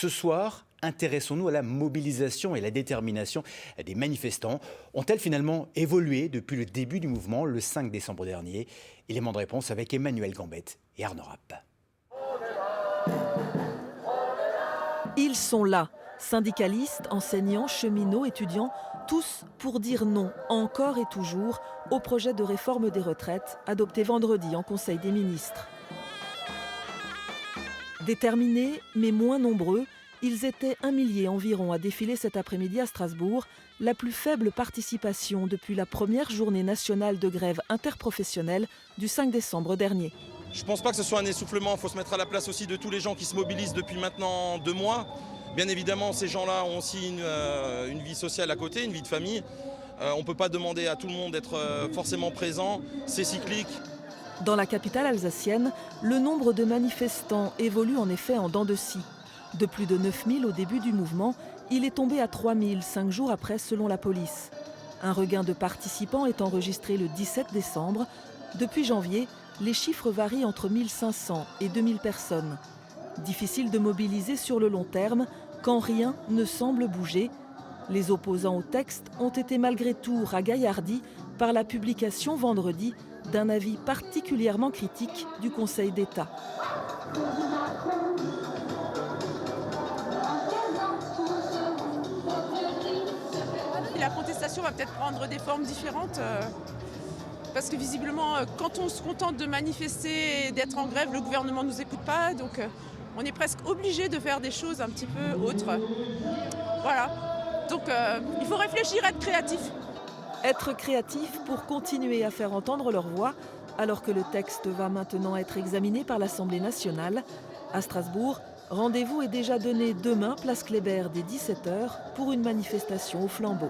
Ce soir, intéressons-nous à la mobilisation et la détermination des manifestants. Ont-elles finalement évolué depuis le début du mouvement, le 5 décembre dernier? Élément de réponse avec Emmanuel Gambette et Arnaud Rapp. Ils sont là, syndicalistes, enseignants, cheminots, étudiants, tous pour dire non, encore et toujours, au projet de réforme des retraites adopté vendredi en Conseil des ministres. Déterminés, mais moins nombreux, ils étaient 1 millier environ à défiler cet après-midi à Strasbourg, la plus faible participation depuis la première journée nationale de grève interprofessionnelle du 5 décembre dernier. Je ne pense pas que ce soit un essoufflement, il faut se mettre à la place aussi de tous les gens qui se mobilisent depuis maintenant 2 mois. Bien évidemment, ces gens-là ont aussi une vie sociale à côté, une vie de famille. On ne peut pas demander à tout le monde d'être forcément présent, c'est cyclique. Dans la capitale alsacienne, le nombre de manifestants évolue en effet en dents de scie. De plus de 9000 au début du mouvement, il est tombé à 3000 5 jours après selon la police. Un regain de participants est enregistré le 17 décembre. Depuis janvier, les chiffres varient entre 1500 et 2000 personnes. Difficile de mobiliser sur le long terme quand rien ne semble bouger. Les opposants au texte ont été malgré tout ragaillardis par la publication vendredi d'un avis particulièrement critique du Conseil d'État. La contestation va peut-être prendre des formes différentes. Parce que visiblement, quand on se contente de manifester et d'être en grève, le gouvernement ne nous écoute pas. Donc on est presque obligé de faire des choses un petit peu autres. Voilà. Donc il faut réfléchir, être créatif. Être créatif pour continuer à faire entendre leur voix, alors que le texte va maintenant être examiné par l'Assemblée nationale. À Strasbourg, rendez-vous est déjà donné demain, place Kléber, dès 17h, pour une manifestation au flambeau.